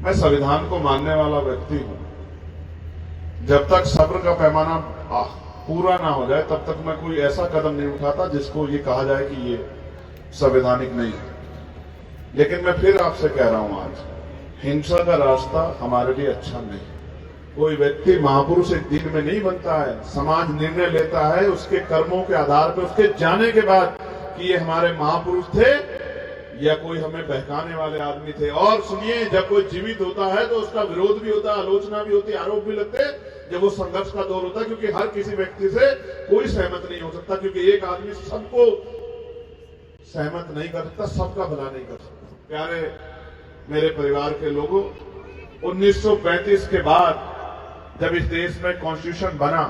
मैं संविधान को मानने वाला व्यक्ति हूं। जब तक सब्र का पैमाना पूरा ना हो जाए तब तक मैं कोई ऐसा कदम नहीं उठाता जिसको ये कहा जाए कि ये संवैधानिक नहीं है। लेकिन मैं फिर आपसे कह रहा हूं, आज हिंसा का रास्ता हमारे लिए अच्छा नहीं है। कोई व्यक्ति महापुरुष एक दिन में नहीं बनता है। समाज निर्णय लेता है उसके कर्मों के आधार पर, उसके जाने के बाद कि ये हमारे महापुरुष थे या कोई हमें बहकाने वाले आदमी थे। और सुनिए, जब कोई जीवित होता है तो उसका विरोध भी होता है, आलोचना भी होती है, आरोप भी लगते हैं। जब वो संघर्ष का दौर होता है, क्योंकि हर किसी व्यक्ति से कोई सहमत नहीं हो सकता, क्योंकि एक आदमी सबको सहमत नहीं कर सकता, सबका भला नहीं कर सकता। प्यारे मेरे परिवार के लोगों, 1935 के बाद जब इस देश में कॉन्स्टिट्यूशन बना,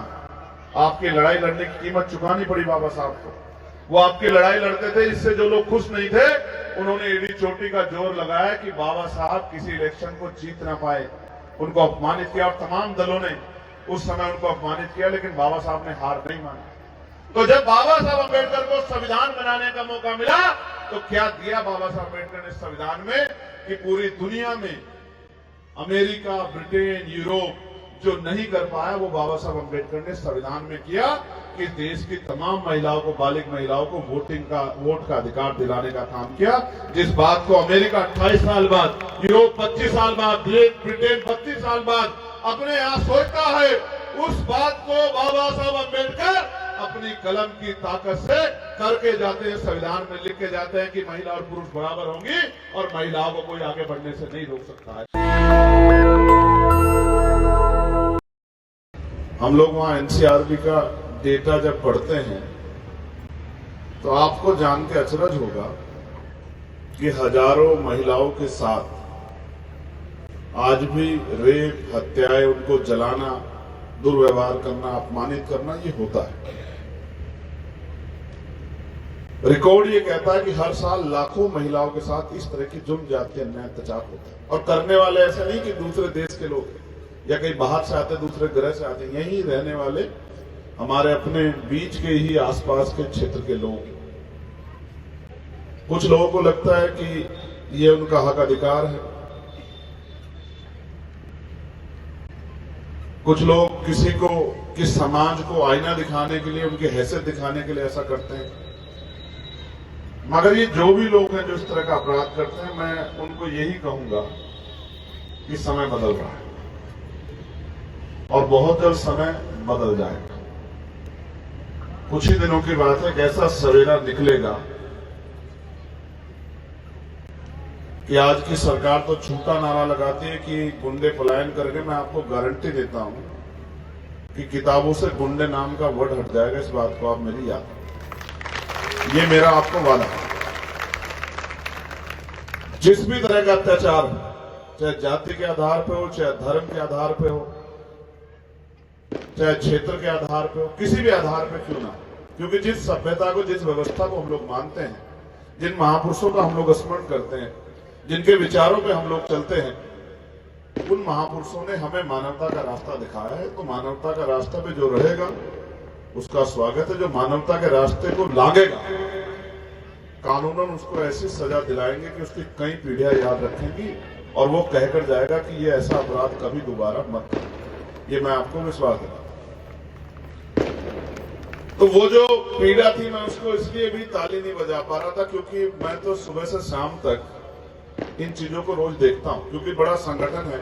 आपकी लड़ाई लड़ने की कीमत चुकानी पड़ी बाबा साहब को। वो आपकी लड़ाई लड़ते थे, इससे जो लोग खुश नहीं थे उन्होंने एड़ी चोटी का जोर लगाया कि बाबा साहब किसी इलेक्शन को जीत ना पाए। उनको अपमानित किया और तमाम दलों ने उस समय उनको अपमानित किया, लेकिन बाबा साहब ने हार नहीं मानी। तो जब बाबा साहब अम्बेडकर को संविधान बनाने का मौका मिला तो क्या दिया बाबा साहब अम्बेडकर ने संविधान में कि पूरी दुनिया में अमेरिका, ब्रिटेन, यूरोप जो नहीं कर पाया वो बाबा साहब अम्बेडकर ने संविधान में किया कि देश की तमाम महिलाओं को, बालिग महिलाओं को वोट का अधिकार दिलाने का काम किया। जिस बात को अमेरिका 28 साल बाद, यूरोप 25 साल बाद, ब्रिटेन 25 साल बाद अपने यहां सोचता है, उस बात को बाबा साहब अम्बेडकर अपनी कलम की ताकत से करके जाते हैं। संविधान में लिख के जाते हैं कि महिला और पुरुष बराबर होंगी और महिलाओं को कोई आगे बढ़ने से नहीं रोक सकता है। हम लोग वहां एनसीआरबी का डेटा जब पढ़ते हैं तो आपको जान के अचरज होगा कि हजारों महिलाओं के साथ आज भी रेप, हत्याएं, उनको जलाना, दुर्व्यवहार करना, अपमानित करना ये होता है। रिकॉर्ड ये कहता है कि हर साल लाखों महिलाओं के साथ इस तरह की जुर्म जाति अन्याय अत्याचार होता है। और करने वाले ऐसे नहीं कि दूसरे देश के लोग या कहीं बाहर से आते, दूसरे ग्रह से आते, यहीं रहने वाले हमारे अपने बीच के ही आसपास के क्षेत्र के लोग। कुछ लोगों को लगता है कि ये उनका हक अधिकार है। कुछ लोग किस समाज को आईना दिखाने के लिए, उनकी हैसियत दिखाने के लिए ऐसा करते हैं। मगर ये जो भी लोग हैं जो इस तरह का अपराध करते हैं, मैं उनको यही कहूंगा कि समय बदल रहा है और बहुत जल्द समय बदल जाएगा। कुछ ही दिनों की बात है, ऐसा सवेरा निकलेगा कि आज की सरकार तो झूठा नारा लगाती है कि गुंडे पलायन करके, मैं आपको गारंटी देता हूं कि किताबों से गुंडे नाम का वर्ड हट जाएगा। इस बात को आप मेरी याद, ये मेरा आपको वादा है। जिस भी तरह का अत्याचार, चाहे जाति के आधार पे हो, चाहे धर्म के आधार पे हो, चाहे क्षेत्र के आधार पे हो, किसी भी आधार पे क्यों ना, क्योंकि जिस सभ्यता को, जिस व्यवस्था को हम लोग मानते हैं, जिन महापुरुषों का हम लोग स्मरण करते हैं, जिनके विचारों पे हम लोग चलते हैं, उन महापुरुषों ने हमें मानवता का रास्ता दिखाया है। तो मानवता का रास्ता पे जो रहेगा उसका स्वागत है। जो मानवता के रास्ते को लागेगा, कानूनन उसको ऐसी सजा दिलाएंगे कि उसकी कई पीढ़ियां याद रखेंगी और वो कहकर जाएगा कि ये ऐसा अपराध कभी दोबारा मत करो। ये मैं आपको विश्वास देता हूं। तो वो जो पीड़ा थी, मैं उसको इसलिए भी ताली नहीं बजा पा रहा था क्योंकि मैं तो सुबह से शाम तक इन चीजों को रोज देखता हूं, क्योंकि बड़ा संगठन है।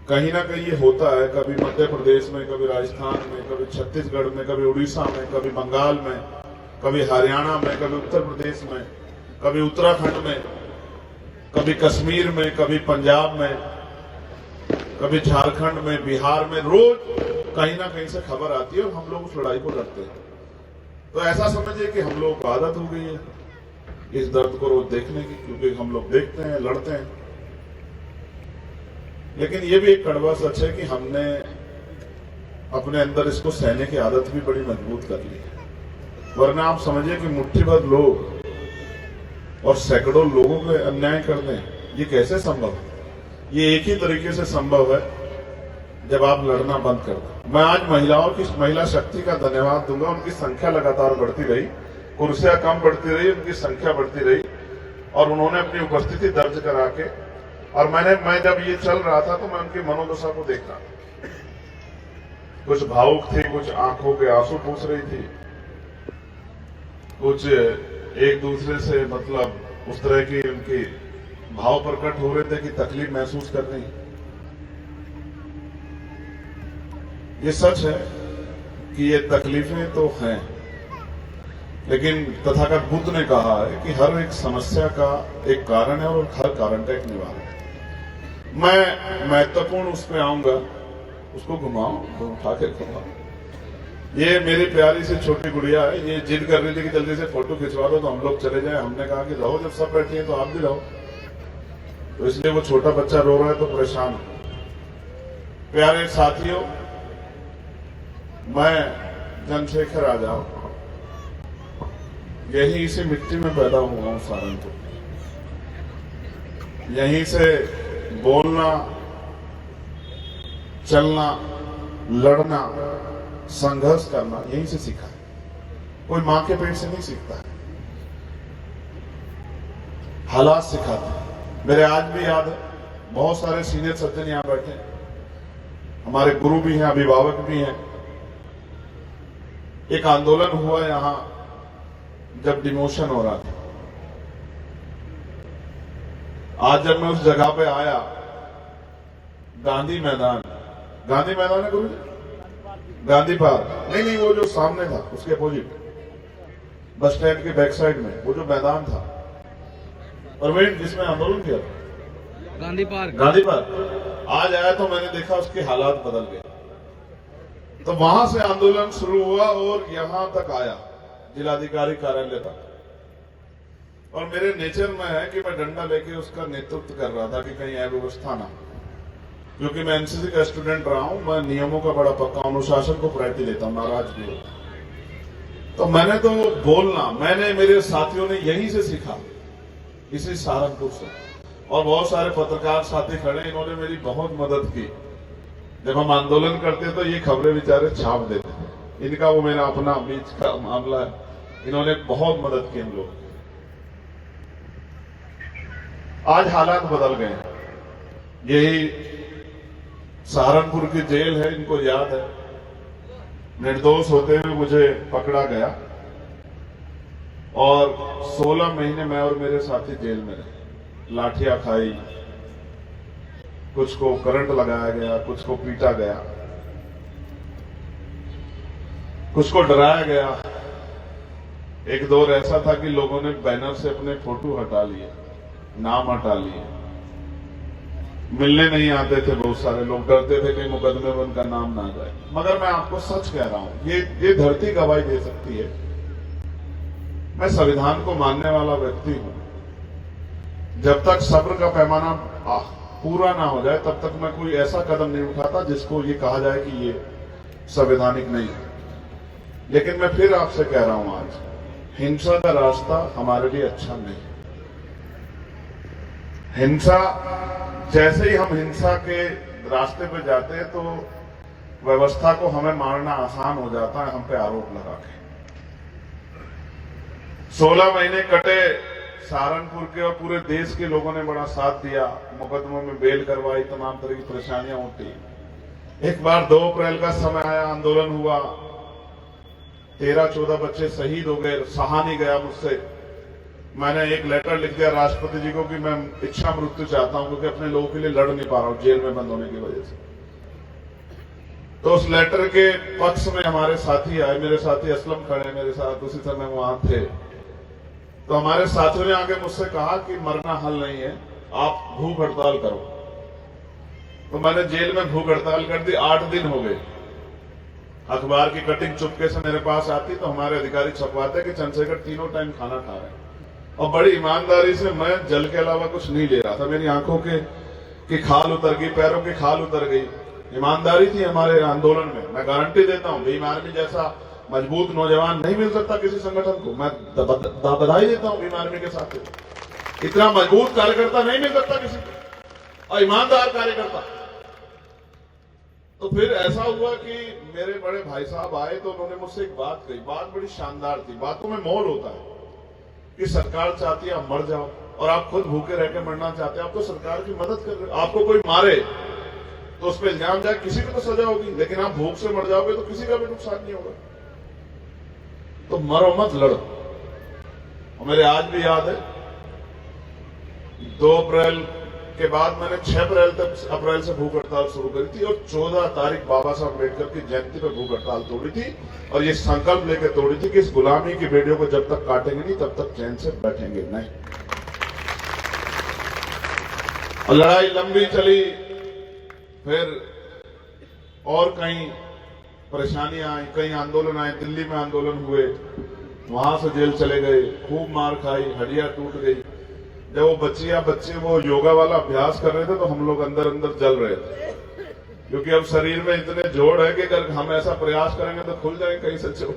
कहीं ना कहीं ये होता है, कभी मध्य प्रदेश में, कभी राजस्थान में, कभी छत्तीसगढ़ में, कभी उड़ीसा में, कभी बंगाल में, कभी हरियाणा में, कभी उत्तर प्रदेश में, कभी उत्तराखंड में, कभी कश्मीर में, कभी पंजाब में, कभी झारखंड में, बिहार में। रोज कहीं ना कहीं से खबर आती है और हम लोग उस लड़ाई को लड़ते हैं। तो ऐसा समझिए कि हम लोग को आदत हो गई है इस दर्द को रोज देखने की, क्योंकि हम लोग देखते हैं, लड़ते हैं। लेकिन ये भी एक कड़वा सच है कि हमने अपने अंदर इसको सहने की आदत भी बड़ी मजबूत कर ली है। वरना आप समझिए कि मुट्ठी भर लोग और सैकड़ों लोगों के अन्याय कर दें, ये कैसे संभव है? ये एक ही तरीके से संभव है जब आप लड़ना बंद कर दें। मैं आज महिलाओं की, महिला शक्ति का धन्यवाद दूंगा। उनकी संख्या लगातार बढ़ती रही, कुर्सियां कम बढ़ती रही, उनकी संख्या बढ़ती रही और उन्होंने अपनी उपस्थिति दर्ज करा के और मैं जब ये चल रहा था तो मैं उनकी मनोदशा को देख रहा था। कुछ भावुक थी, कुछ आंखों के आंसू पूछ रही थी, कुछ एक दूसरे से मतलब उस तरह की उनके भाव प्रकट हो रहे थे कि तकलीफ महसूस कर रही। ये सच है कि ये तकलीफें तो हैं, लेकिन तथागत बुद्ध ने कहा है कि हर एक समस्या का एक कारण है और हर कारण का एक निवारण है। मैं महत्वपूर्ण उस पर आऊंगा, उसको घुमाओ तो उठा के घुमाओ। ये मेरी प्यारी सी छोटी गुड़िया है, ये जिद कर रही थी कि जल्दी से फोटो खिंचवा दो तो हम लोग चले जाएं। हमने कहा कि रहो, जब सब बैठे हैं तो आप भी रहो। तो इसलिए वो छोटा बच्चा रो रहा है तो परेशान है। प्यारे साथियों, मैं चंद्रशेखर आजाद यहीं से मिट्टी में पैदा हुआ हूं, सहारनपुर। यहीं से बोलना, चलना, लड़ना, संघर्ष करना यहीं से सीखा है। कोई मां के पेट से नहीं सीखता है, हालात सिखाते हैं। मेरे आज भी याद है, बहुत सारे सीनियर सज्जन यहां बैठे हैं, हमारे गुरु भी हैं, अभिभावक भी हैं। एक आंदोलन हुआ यहां जब डिमोशन हो रहा था। आज जब मैं उस जगह पे आया, गांधी मैदान है गुरु जी, गांधी पार्क नहीं, वो जो सामने था उसके अपोजिट बस स्टैंड के बैक साइड में वो जो मैदान था परवीन जिसमें आंदोलन किया था, गांधी पार्क आज आया तो मैंने देखा उसके हालात बदल गए। तो वहां से आंदोलन शुरू हुआ और यहां तक आया, जिलाधिकारी कार्यालय तक। और मेरे नेचर में है कि मैं डंडा लेके उसका नेतृत्व कर रहा था कि कहीं अव्यवस्था ना, क्योंकि मैं एनसीसी का स्टूडेंट रहा हूं। मैं नियमों का बड़ा पक्का, अनुशासन को प्रायोरिटी देता हूं, नाराज भी होता। तो मैंने तो बोलना, मैंने मेरे साथियों ने यहीं से सीखा, इसी सहारनपुर से। और बहुत सारे पत्रकार साथी खड़े, इन्होंने मेरी बहुत मदद की। जब हम आंदोलन करते तो ये खबरें बेचारे छाप देते, इनका वो मेरा अपना बीच का मामला है। इन्होंने बहुत मदद की हम लोग। आज हालात बदल गए। यही सहारनपुर की जेल है, इनको याद है। निर्दोष होते हुए मुझे पकड़ा गया और 16 महीने मैं और मेरे साथी जेल में रहे। लाठियां खाई, कुछ को करंट लगाया गया, कुछ को पीटा गया, कुछ को डराया गया। एक दौर ऐसा था कि लोगों ने बैनर से अपने फोटो हटा लिए, नाम हटा लिए, मिलने नहीं आते थे। बहुत सारे लोग डरते थे कि मुकदमे में उनका नाम ना जाए। मगर मैं आपको सच कह रहा हूं, ये धरती गवाही दे सकती है। मैं संविधान को मानने वाला व्यक्ति हूं। जब तक सब्र का पैमाना पूरा ना हो जाए तब तक मैं कोई ऐसा कदम नहीं उठाता जिसको ये कहा जाए कि ये संवैधानिक नहीं है। लेकिन मैं फिर आपसे कह रहा हूं, आज हिंसा का रास्ता हमारे लिए अच्छा नहीं। हिंसा, जैसे ही हम हिंसा के रास्ते पे जाते हैं तो व्यवस्था को हमें मारना आसान हो जाता है, हम पे आरोप लगा के। 16 महीने कटे, सहारनपुर के और पूरे देश के लोगों ने बड़ा साथ दिया, मुकदमों में बेल करवाई, तमाम तरह की परेशानियां होती। एक बार 2 अप्रैल का समय आया, आंदोलन हुआ, 13-14 बच्चे शहीद हो गए। सहा नहीं गया मुझसे। मैंने एक लेटर लिख दिया राष्ट्रपति जी को कि मैं इच्छा मृत्यु चाहता हूं, क्योंकि अपने लोगों के लिए लड़ नहीं पा रहा हूं जेल में बंद होने की वजह से। तो उस लेटर के पक्ष में हमारे साथी आए, मेरे साथी असलम खड़े मेरे साथ, उसी समय वहां थे। तो हमारे साथियों ने आगे मुझसे कहा कि मरना हल नहीं है, आप भूख हड़ताल करो। तो मैंने जेल में भूख हड़ताल कर दी। 8 दिन हो गए। अखबार की कटिंग चुपके से मेरे पास आती तो हमारे अधिकारी छपवाते कि चंद्रशेखर तीनों टाइम खाना खा रहे हैं। और बड़ी ईमानदारी से मैं जल के अलावा कुछ नहीं ले रहा था। मेरी आंखों की खाल उतर गई, पैरों की खाल उतर गई। ईमानदारी थी हमारे आंदोलन में। मैं गारंटी देता हूं, भीम आर्मी जैसा मजबूत नौजवान नहीं मिल सकता किसी संगठन को। मैं बधाई देता हूं भीम आर्मी के साथ। इतना मजबूत कार्यकर्ता नहीं मिल सकता किसी को, और ईमानदार कार्यकर्ता। तो फिर ऐसा हुआ कि मेरे बड़े भाई साहब आए तो उन्होंने मुझसे एक बात कही। बात बड़ी शानदार थी। बातों में मोल होता है कि सरकार चाहती है आप मर जाओ, और आप खुद भूखे रह के मरना चाहते हैं। आप तो सरकार की मदद कर रहे हो। आपको कोई मारे तो उस पर इल्जाम जाए, किसी को तो सजा होगी, लेकिन आप भूख से मर जाओगे तो किसी का भी नुकसान नहीं होगा। तो मरो मत, लड़ो। और मेरे आज भी याद है 2 अप्रैल के बाद मैंने 6 अप्रैल से भूख हड़ताल शुरू करी थी और 14 तारीख बाबा साहब अम्बेडकर की जयंती पर भूख हड़ताल तोड़ी थी और ये संकल्प लेकर तोड़ी थी कि इस गुलामी की बेड़ियों को जब तक काटेंगे नहीं तब तक चैन से बैठेंगे नहीं। और लड़ाई लंबी चली, फिर और कहीं परेशानियां आई, कई आंदोलन आए। दिल्ली में आंदोलन हुए, वहां से जेल चले गए, खूब मार खाई, हड्डियां टूट गई। जब वो बच्चे वो योगा वाला अभ्यास कर रहे थे तो हम लोग अंदर अंदर जल रहे थे, क्योंकि अब शरीर में इतने जोड़ है कि अगर हम ऐसा प्रयास करेंगे तो खुल जाएंगे कहीं से जोड़।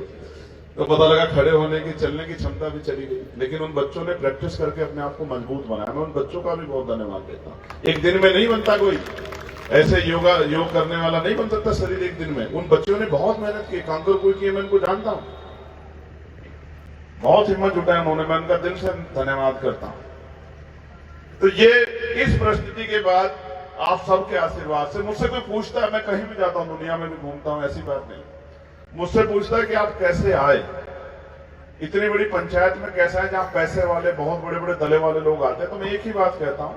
तो पता लगा खड़े होने की, चलने की क्षमता भी चली गई। लेकिन उन बच्चों ने प्रैक्टिस करके अपने आप को मजबूत बनाया। मैं उन बच्चों का भी बहुत धन्यवाद देता हूं। एक दिन में नहीं बनता कोई, ऐसे योग करने वाला नहीं बन सकता शरीर एक दिन में। उन बच्चों ने बहुत मेहनत की, कांकर कोई की, मैं उनको जानता हूं, बहुत हिम्मत जुटाया उन्होंने, मैं उनका दिल से धन्यवाद करता हूं। तो ये इस परिस्थिति के बाद आप सबके आशीर्वाद से, मुझसे कोई पूछता है, मैं कहीं भी जाता हूं, दुनिया में भी घूमता हूं, ऐसी बात नहीं, मुझसे पूछता है कि आप कैसे आए, इतनी बड़ी पंचायत में कैसा है जहां पैसे वाले, बहुत बड़े बड़े दले वाले लोग आते हैं। तो मैं एक ही बात कहता हूं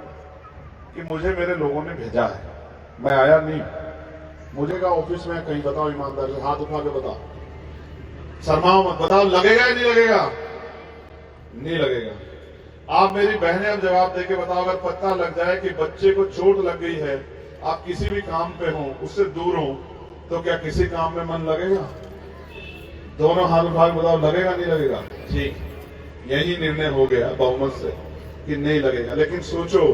कि मुझे मेरे लोगों ने भेजा है, मैं आया नहीं। मुझे कहा ऑफिस में कहीं बताओ, ईमानदार से हाथ उठा के बताओ, शर्माओ मत, बताओ लगेगा या नहीं लगेगा? नहीं लगेगा। आप मेरी बहनें अब जवाब देके बताओ, अगर पता लग जाए कि बच्चे को चोट लग गई है, आप किसी भी काम पे हो, उससे दूर हो, तो क्या किसी काम में मन लगेगा? दोनों हाथ उठा के बताओ, लगेगा नहीं लगेगा? ठीक, यही निर्णय हो गया बहुमत से कि नहीं लगेगा। लेकिन सोचो,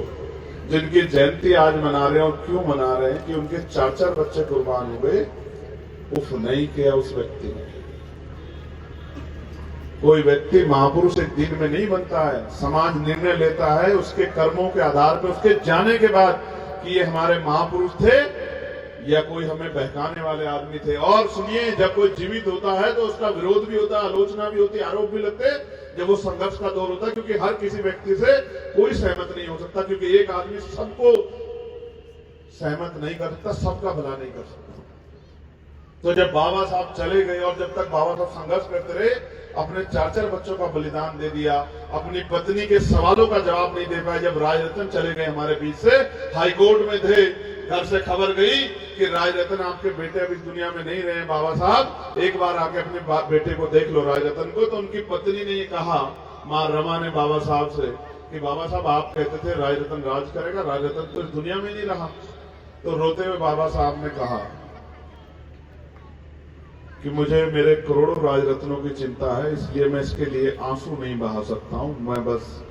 जिनकी जयंती आज मना रहे हैं, और क्यों मना रहे हैं कि उनके 4 बच्चे कुर्बान हुए, उफ नहीं किया उस व्यक्ति ने। कोई व्यक्ति महापुरुष एक दिन में नहीं बनता है, समाज निर्णय लेता है उसके कर्मों के आधार पर, उसके जाने के बाद कि ये हमारे महापुरुष थे या कोई हमें बहकाने वाले आदमी थे। और सुनिए, जब कोई जीवित होता है तो उसका विरोध भी होता है, आलोचना भी होती है, आरोप भी लगते हैं, जब वो संघर्ष का दौर होता है, क्योंकि हर किसी व्यक्ति से कोई सहमत नहीं हो सकता, क्योंकि एक आदमी सबको सहमत नहीं कर सकता, सबका भला नहीं कर सकता। तो जब बाबा साहब चले गए और जब तक बाबा साहब संघर्ष करते रहे, अपने 4 बच्चों का बलिदान दे दिया, अपनी पत्नी के सवालों का जवाब नहीं दे पाए, जब राजरतन चले गए हमारे बीच से, हाईकोर्ट में थे, घर से खबर गई कि राजरतन आपके बेटे अब इस दुनिया में नहीं रहे, बाबा साहब एक बार आके अपने बेटे को देख लो राजरतन को। तो उनकी पत्नी ने ये कहा, मां रमा ने बाबा साहब से, कि बाबा साहब आप कहते थे राजरतन राज करेगा, राजरतन तो इस दुनिया में नहीं रहा। तो रोते हुए बाबा साहब ने कहा कि मुझे मेरे करोड़ों राजरत्नों की चिंता है, इसलिए मैं इसके लिए आंसू नहीं बहा सकता हूं। मैं बस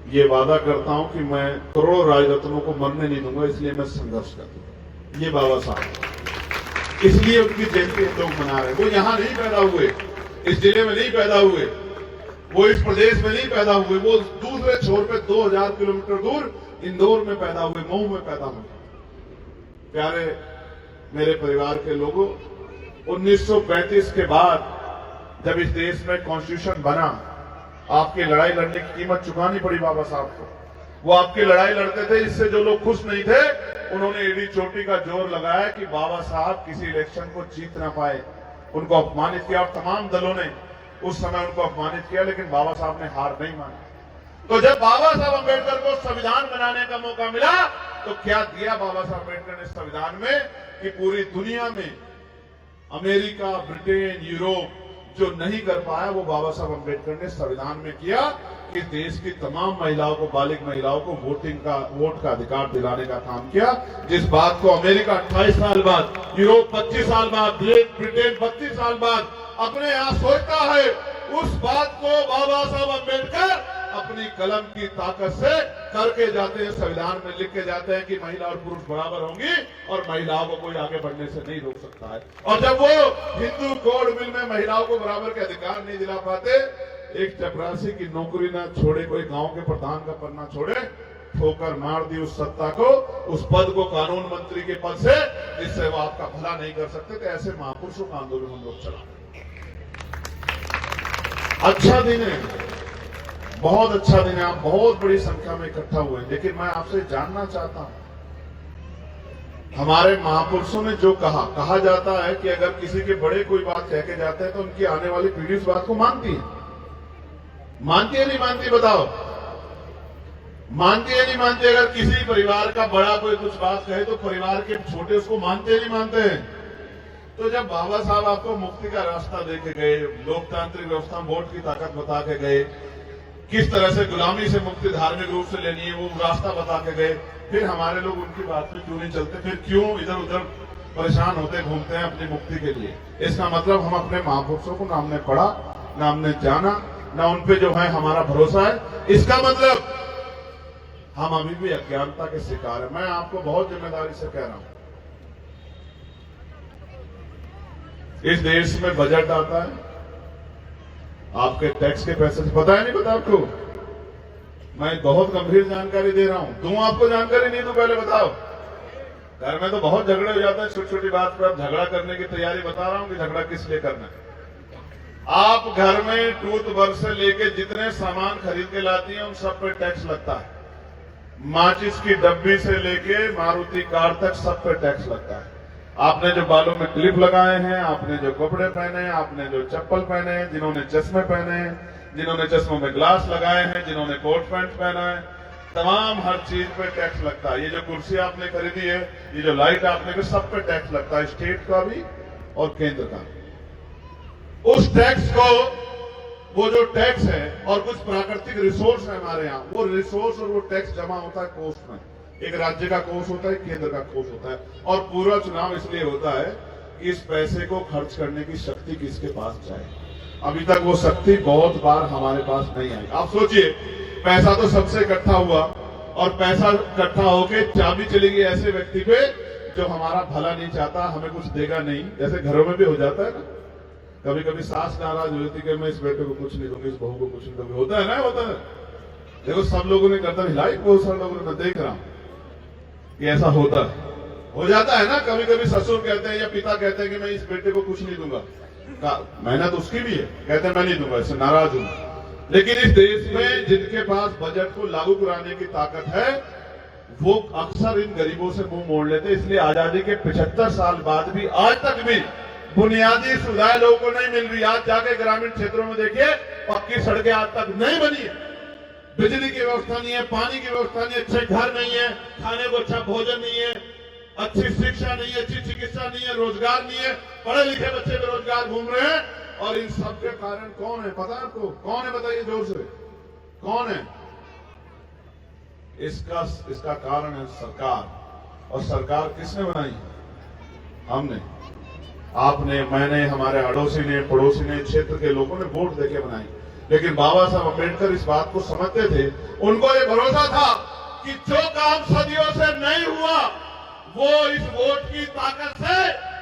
ये वादा करता हूं कि मैं करोड़ों राजरत्नों को मरने नहीं दूंगा, इसलिए मैं संघर्ष करूंगा। ये बाबा साहब, इसलिए उनकी जयंती हम लोग मना रहे हैं। वो यहां नहीं पैदा हुए, इस जिले में नहीं पैदा हुए, वो इस प्रदेश में नहीं पैदा हुए, वो दूसरे छोर पे 2000 किलोमीटर दूर इंदौर में पैदा हुए, मऊ में पैदा हुए। प्यारे मेरे परिवार के लोगों, 1935 के बाद जब इस देश में कॉन्स्टिट्यूशन बना, आपकी लड़ाई लड़ने की कीमत चुकानी पड़ी बाबा साहब को। वो आपकी लड़ाई लड़ते थे, इससे जो लोग खुश नहीं थे, उन्होंने एड़ी चोटी का जोर लगाया कि बाबा साहब किसी इलेक्शन को जीत ना पाए, उनको अपमानित किया। और तमाम दलों ने उस समय उनको अपमानित किया, लेकिन बाबा साहब ने हार नहीं मानी। तो जब बाबा साहब अम्बेडकर को संविधान बनाने का मौका मिला, तो क्या दिया बाबा साहब अम्बेडकर ने संविधान में, कि पूरी दुनिया में अमेरिका, ब्रिटेन, यूरोप जो नहीं कर पाया, वो बाबा साहब अम्बेडकर ने संविधान में किया कि देश की तमाम महिलाओं को, बालिग महिलाओं को वोट का अधिकार दिलाने का काम किया। जिस बात को अमेरिका 28 साल बाद, यूरोप 25 साल बाद, ब्रिटेन 32 साल बाद अपने यहां सोचता है, उस बात को बाबा साहब अम्बेडकर अपनी कलम की ताकत से करके जाते हैं, संविधान में लिख के जाते हैं कि महिला और पुरुष बराबर होंगी और महिलाओं को कोई आगे बढ़ने से नहीं रोक सकता है। और जब वो हिंदू कोड बिल में महिलाओं को बराबर के अधिकार नहीं दिला पाते, एक चपरासी की नौकरी ना छोड़े, कोई गांव के प्रधान का पद ना छोड़े, ठोकर मार दी उस सत्ता को, उस पद को, कानून मंत्री के पद से, जिससे वो आपका भला नहीं कर सकते। तो ऐसे महापुरुषों का आंदोलन हम लोग चला। अच्छा दिन है, बहुत अच्छा दिन है, आप बहुत बड़ी संख्या में इकट्ठा हुए हैं, लेकिन मैं आपसे जानना चाहता हूं, हमारे महापुरुषों ने जो कहा जाता है कि अगर किसी के बड़े कोई बात कह के जाते हैं तो उनकी आने वाली पीढ़ी उस बात को मानती है नहीं मानती? बताओ, मानती है नहीं मानती? अगर किसी परिवार का बड़ा कोई कुछ बात कहे तो परिवार के छोटे उसको मानते नहीं मानते हैं? तो जब बाबा साहब आपको मुक्ति का रास्ता दे के गए, लोकतांत्रिक व्यवस्था में वोट की ताकत बता के गए, किस तरह से गुलामी से मुक्ति धार्मिक रूप से लेनी है वो रास्ता बता के गए, फिर हमारे लोग उनकी बात में क्यों नहीं चलते? फिर क्यों इधर उधर परेशान होते घूमते हैं अपनी मुक्ति के लिए? इसका मतलब हम अपने महापुरुषों को ना हमने पढ़ा, ना हमने जाना, ना उन पे जो है हमारा भरोसा है। इसका मतलब हम अभी भी अज्ञानता के शिकार है। मैं आपको बहुत जिम्मेदारी से कह रहा हूं, इस देश में बजट आता है आपके टैक्स के पैसे से, पता है नहीं पता आपको? मैं बहुत गंभीर जानकारी दे रहा हूं। दूं आपको जानकारी? नहीं दूं? पहले बताओ। घर में तो बहुत झगड़े हो जाते हैं छोटी छोटी बात पर। झगड़ा करने की तैयारी बता रहा हूं कि झगड़ा किस लिए करना है। आप घर में टूथ ब्रश से लेके जितने सामान खरीद के लाती हैं उन सब पे टैक्स लगता है। माचिस की डब्बी से लेके मारुति कार तक सब पे टैक्स लगता है। आपने जो बालों में क्लिप लगाए हैं, आपने जो कपड़े पहने हैं, आपने जो चप्पल पहने हैं, जिन्होंने चश्मे पहने हैं, जिन्होंने चश्मों में ग्लास लगाए हैं, जिन्होंने कोट पैंट पहना है, तमाम हर चीज पे टैक्स लगता है। ये जो कुर्सी आपने खरीदी है, ये जो लाइट आपने खरीदी, सब पे टैक्स लगता है, स्टेट का भी और केंद्र का। उस टैक्स को, वो जो टैक्स है और कुछ प्राकृतिक रिसोर्स है हमारे यहाँ, वो रिसोर्स और वो टैक्स जमा होता है कोष में। एक राज्य का कोष होता है, केंद्र का कोष होता है, और पूरा चुनाव इसलिए होता है कि इस पैसे को खर्च करने की शक्ति किसके पास जाए। अभी तक वो शक्ति बहुत बार हमारे पास नहीं आई। आप सोचिए, पैसा तो सबसे इकट्ठा हुआ और पैसा इकट्ठा होके चाबी चली गई ऐसे व्यक्ति पे जो हमारा भला नहीं चाहता, हमें कुछ देगा नहीं। जैसे घरों में भी हो जाता है ना, कभी कभी सास नाराज हो जाती है, मैं इस बेटे को कुछ नहीं दूंगी, इस बहू को कुछ नहीं दूंगी। होता है ना, होता है। देखो सब लोगों ने गर्दन हिलाई, बहुत सारे लोगों ने, मैं देख रहा हूं कि ऐसा होता है, हो जाता है ना। कभी कभी ससुर कहते हैं या पिता कहते हैं कि मैं इस बेटे को कुछ नहीं दूंगा, मेहनत उसकी भी है, कहते हैं मैं नहीं दूंगा, इससे नाराज हूं। लेकिन इस देश में जिनके पास बजट को लागू कराने की ताकत है, वो अक्सर इन गरीबों से मुंह मोड़ लेते। इसलिए आजादी के 75 साल बाद भी आज तक भी बुनियादी सुविधाएं लोगों को नहीं मिल रही। आज जाके ग्रामीण क्षेत्रों में देखिए, पक्की सड़कें आज तक नहीं बनी है, बिजली की व्यवस्था नहीं है, पानी की व्यवस्था नहीं है, अच्छे घर नहीं है, खाने को अच्छा भोजन नहीं है, अच्छी शिक्षा नहीं है, अच्छी चिकित्सा नहीं है, रोजगार नहीं है, पढ़े लिखे बच्चे बेरोजगार घूम रहे हैं। और इन सब के कारण कौन है पता है आपको? कौन है बताइए जोर से, कौन है? इसका कारण है सरकार। और सरकार किसने बनाई? हमने, आपने, मैंने, हमारे अड़ोसी ने, पड़ोसी ने, क्षेत्र के लोगों ने वोट देके बनाई। लेकिन बाबा साहब अम्बेडकर इस बात को समझते थे, उनको ये भरोसा था कि जो काम सदियों से नहीं हुआ वो इस वोट की ताकत से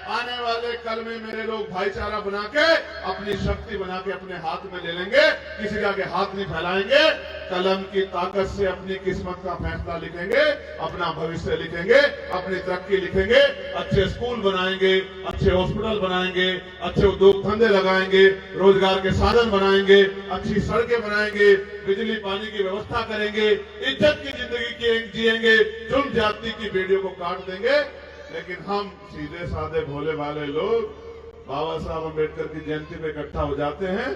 आने वाले कल में मेरे लोग भाईचारा बना के, अपनी शक्ति बना के अपने हाथ में ले लेंगे, किसी का आगे हाथ नहीं फैलाएंगे, कलम की ताकत से अपनी किस्मत का फैसला लिखेंगे, अपना भविष्य लिखेंगे, अपनी तरक्की लिखेंगे, अच्छे स्कूल बनाएंगे, अच्छे हॉस्पिटल बनाएंगे, अच्छे उद्योग धंधे लगाएंगे, रोजगार के साधन बनाएंगे, अच्छी सड़कें बनाएंगे, बिजली पानी की व्यवस्था करेंगे, इज्जत की जिंदगी जिएंगे, जुर्म जाति की बेड़ियों को काट देंगे। लेकिन हम सीधे साधे भोले भाले लोग बाबा साहब अम्बेडकर की जयंती पे इकट्ठा हो जाते हैं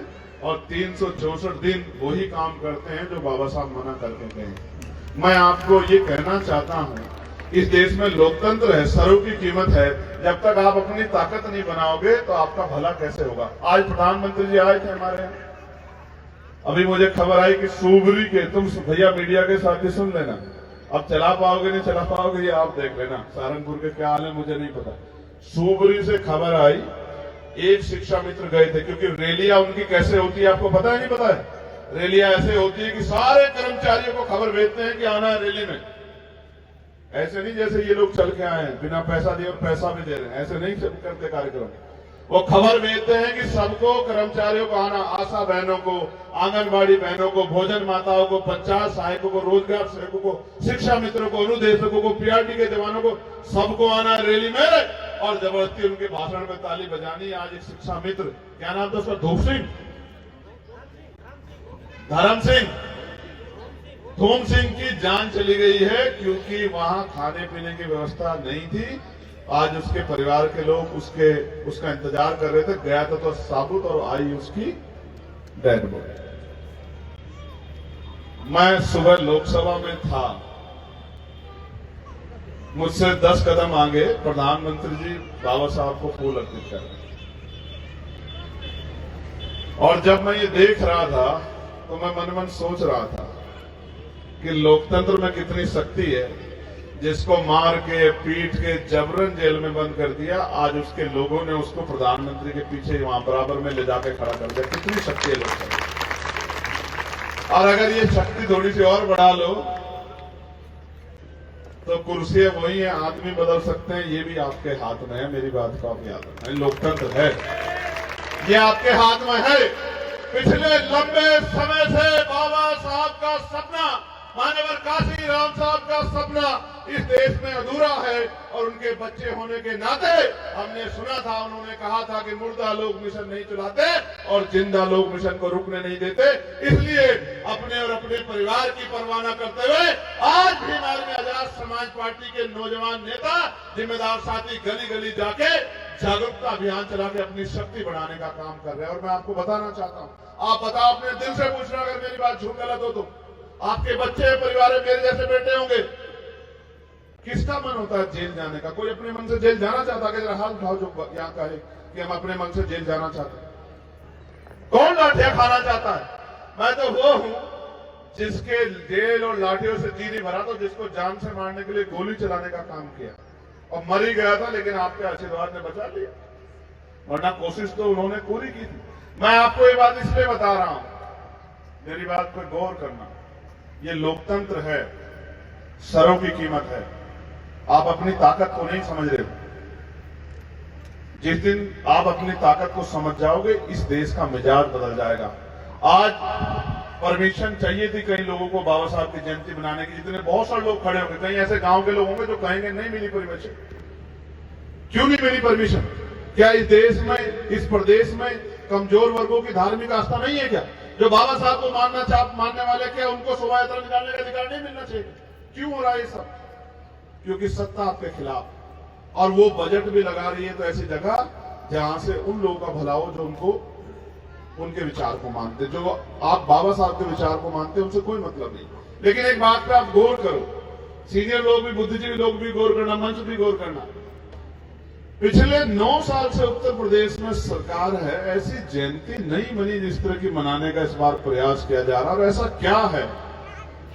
और 364 दिन वही काम करते हैं जो बाबा साहब मना करके गए। मैं आपको ये कहना चाहता हूं, इस देश में लोकतंत्र है, सरों की कीमत है। जब तक आप अपनी ताकत नहीं बनाओगे तो आपका भला कैसे होगा? आज प्रधानमंत्री जी आए थे हमारे यहाँ, अभी मुझे खबर आई कि सूबरी के, तुम भैया मीडिया के साथ ही सुन लेना, अब चला पाओगे नहीं चला पाओगे ये आप देख लेना, सहारनपुर के क्या हाल है मुझे नहीं पता। सूबरी से खबर आई, एक शिक्षा मित्र गए थे, क्योंकि रैलियां उनकी कैसे होती है आपको पता है नहीं पता है? रैलियां ऐसे होती है कि सारे कर्मचारियों को खबर भेजते हैं कि आना है रैली में। ऐसे नहीं जैसे ये लोग चल के आए हैं बिना पैसा दिए और पैसा भी दे रहे हैं, ऐसे नहीं करते कार्यक्रम। वो खबर भेजते हैं कि सबको, कर्मचारियों को आना, आशा बहनों को, आंगनबाड़ी बहनों को, भोजन माताओं को, पंचायत सहायकों को, रोजगार सेवकों को, शिक्षा मित्रों को, अनुदेशकों को, पीआरटी के जवानों को, सबको आना है रैली में और जबरदस्ती उनके भाषण में ताली बजानी। आज एक शिक्षा मित्र, क्या नाम था उसका, धूप सिंह, धर्म सिंह, थोम सिंह की जान चली गई है क्योंकि वहां खाने पीने की व्यवस्था नहीं थी। आज उसके परिवार के लोग उसका इंतजार कर रहे थे। गया तो साबुत और आई उसकी डेड बॉडी। मैं सुबह लोकसभा में था, मुझसे 10 कदम आगे प्रधानमंत्री जी बाबा साहब को फूल अर्पित कर रहे थे। और जब मैं ये देख रहा था तो मैं मन मन सोच रहा था कि लोकतंत्र में कितनी शक्ति है। जिसको मार के पीट के जबरन जेल में बंद कर दिया, आज उसके लोगों ने उसको प्रधानमंत्री के पीछे वहां बराबर में ले जाकर खड़ा कर दिया। कितनी शक्ति है लोकतंत्र। और अगर ये शक्ति थोड़ी सी और बढ़ा लो तो कुर्सियां वही है, आदमी बदल सकते हैं, ये भी आपके हाथ में है। मेरी बात को आप याद रखना, लोकतंत्र है, ये आपके हाथ में है। पिछले लंबे समय से बाबा साहब का सपना, मान्यवर काशी राम साहब का सपना इस देश में अधूरा है। और उनके बच्चे होने के नाते हमने सुना था, उन्होंने कहा था कि मुर्दा लोग मिशन नहीं चलाते और जिंदा लोग मिशन को रुकने नहीं देते। इसलिए अपने और अपने परिवार की परवाह न करते हुए आज भी हमारे आजाद समाज पार्टी के नौजवान नेता, जिम्मेदार साथी गली गली जाके जागरूकता अभियान चला के अपनी शक्ति बढ़ाने का काम कर रहे हैं। और मैं आपको बताना चाहता हूं, आप बताओ, अपने दिल से पूछना अगर मेरी बात झूठ गलत हो तो। आपके बच्चे परिवार में मेरे जैसे बेटे होंगे, किसका मन होता है जेल जाने का? कोई अपने मन से जेल जाना चाहता है? जरा हाथ उठाओ जो यहाँ कहे कि हम अपने मन से जेल जाना चाहते हैं। कौन लाठियां खाना चाहता है? मैं तो वो हूं जिसके जेल और लाठियों से जी नहीं भरा, तो जिसको जान से मारने के लिए गोली चलाने का काम किया और मर ही गया था, लेकिन आपके आशीर्वाद ने बचा लिया, वरना कोशिश तो उन्होंने पूरी की थी। मैं आपको ये बात इसलिए बता रहा हूं, मेरी बात पर गौर करना। ये लोकतंत्र है, सरों की कीमत है। आप अपनी ताकत को नहीं समझ रहे हो। जिस दिन आप अपनी ताकत को समझ जाओगे, इस देश का मिजाज बदल जाएगा। आज परमिशन चाहिए थी कई लोगों को बाबा साहब की जयंती बनाने की, जितने बहुत सारे लोग खड़े होंगे। कई ऐसे गांव के लोग होंगे जो कहेंगे नहीं मिली परमिशन। क्यों नहीं मिली परमिशन? क्या इस देश में, इस प्रदेश में कमजोर वर्गों की धार्मिक आस्था नहीं है क्या? जो बाबा साहब को मानने वाले, क्या उनको शोभा यात्रा निकालने का अधिकार नहीं मिलना चाहिए? क्यों हो रहा है ये सब? क्योंकि सत्ता आपके खिलाफ, और वो बजट भी लगा रही है तो ऐसी जगह जहां से उन लोगों का भला हो जो उनके विचार को मानते, जो आप बाबा साहब के विचार को मानते, उनसे कोई मतलब नहीं। लेकिन एक बात पे आप गौर करो, सीनियर लोग भी, बुद्धिजीवी लोग भी गौर करना, मंच भी गौर करना। पिछले 9 साल से उत्तर प्रदेश में सरकार है, ऐसी जयंती नहीं बनी जिस तरह की मनाने का इस बार प्रयास किया जा रहा। और ऐसा क्या है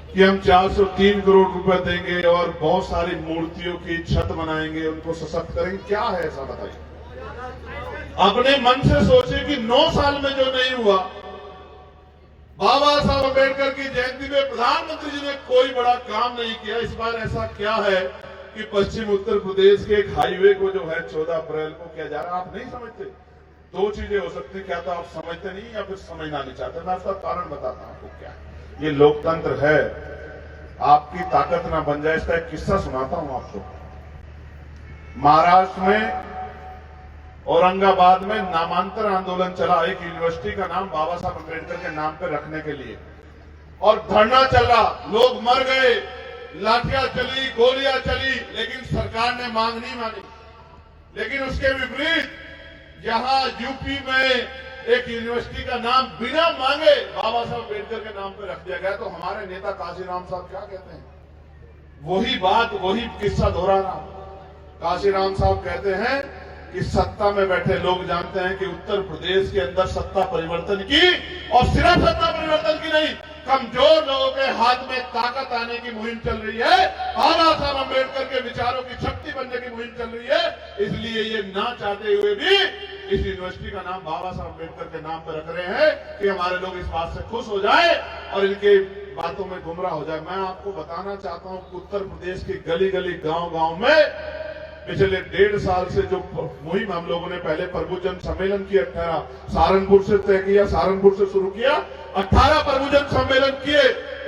कि हम 403 करोड़ रुपए देंगे और बहुत सारी मूर्तियों की छत बनाएंगे, उनको सशक्त करेंगे? क्या है ऐसा, बताइए। अपने मन से सोचिए कि 9 साल में जो नहीं हुआ, बाबा साहब अम्बेडकर की जयंती में प्रधानमंत्री जी ने कोई बड़ा काम नहीं किया। इस बार ऐसा क्या है कि पश्चिम उत्तर प्रदेश के एक हाईवे को जो है 14 अप्रैल को किया जा रहा है? आप नहीं समझते? 2 चीजें हो सकती, क्या तो आप समझते नहीं या फिर समझना नहीं चाहते। मैं उसका कारण बताता हूं आपको क्या है। ये लोकतंत्र है, आपकी ताकत ना बन जाए। इसका एक किस्सा सुनाता हूं आपको। महाराष्ट्र में औरंगाबाद में नामांतर आंदोलन चला, एक यूनिवर्सिटी का नाम बाबा साहब अम्बेडकर के नाम पर रखने के लिए, और धरना चल रहा, लोग मर गए, लाठियां चली, गोलियां चली, लेकिन सरकार ने मांग नहीं मानी। लेकिन उसके विपरीत यहां यूपी में एक यूनिवर्सिटी का नाम बिना मांगे बाबा साहब अम्बेडकर के नाम पर रख दिया गया। तो हमारे नेता काशीराम साहब क्या कहते हैं? वही बात, वही किस्सा दोहराना। काशीराम साहब कहते हैं कि सत्ता में बैठे लोग जानते हैं कि उत्तर प्रदेश के अंदर सत्ता परिवर्तन की, और सिर्फ सत्ता परिवर्तन की नहीं, कमजोर लोगों के हाथ में ताकत आने की मुहिम चल रही है। बाबा साहब अम्बेडकर के विचारों की शक्ति बनने की मुहिम चल रही है। इसलिए ये ना चाहते हुए भी इस यूनिवर्सिटी का नाम बाबा साहब अम्बेडकर के नाम पर रख रहे हैं कि हमारे लोग इस बात से खुश हो जाए और इनके बातों में गुमराह हो जाए। मैं आपको बताना चाहता हूं कि उत्तर प्रदेश की गली गली, गांव गांव में पिछले 1.5 साल से जो मुहिम हम लोगों ने पहले प्रभुजन सम्मेलन की 18 सहारनपुर से तय किया, सहारनपुर से शुरू किया, 18 प्रभुजन सम्मेलन किए।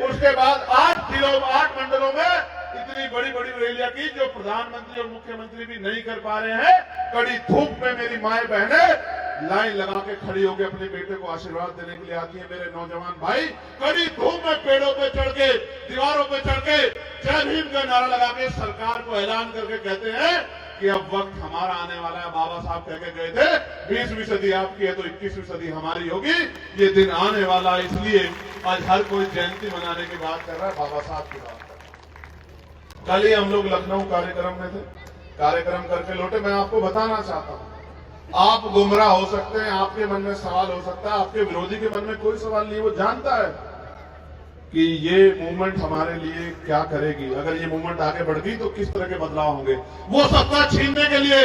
उसके बाद 8 जिलों, 8 मंडलों में इतनी बड़ी बड़ी रैलियां की जो प्रधानमंत्री और मुख्यमंत्री भी नहीं कर पा रहे हैं। कड़ी धूप में मेरी माए बहनें लाइन लगा के खड़ी होकर अपने बेटे को आशीर्वाद देने के लिए आती है। मेरे नौजवान भाई कड़ी धूप में पेड़ों पे चढ़ के, दीवारों पे चढ़ के जय भीम का नारा लगा के सरकार को ऐलान करके कहते हैं कि अब वक्त हमारा आने वाला है। बाबा साहब कह के गए थे 20वीं सदी आपकी है तो 21वीं सदी हमारी होगी। ये दिन आने वाला है, इसलिए आज हर कोई जयंती मनाने की बात कर रहा है, बाबा साहब की बात कर रहा है। कल ही हम लोग लखनऊ कार्यक्रम में थे, कार्यक्रम करके लौटे। मैं आपको बताना चाहता हूं, आप गुमराह हो सकते हैं, आपके मन में सवाल हो सकता है, आपके विरोधी के मन में कोई सवाल नहीं। वो जानता है कि ये मूवमेंट हमारे लिए क्या करेगी, अगर ये मूवमेंट आगे बढ़ गई तो किस तरह के बदलाव होंगे। वो सत्ता छीनने के लिए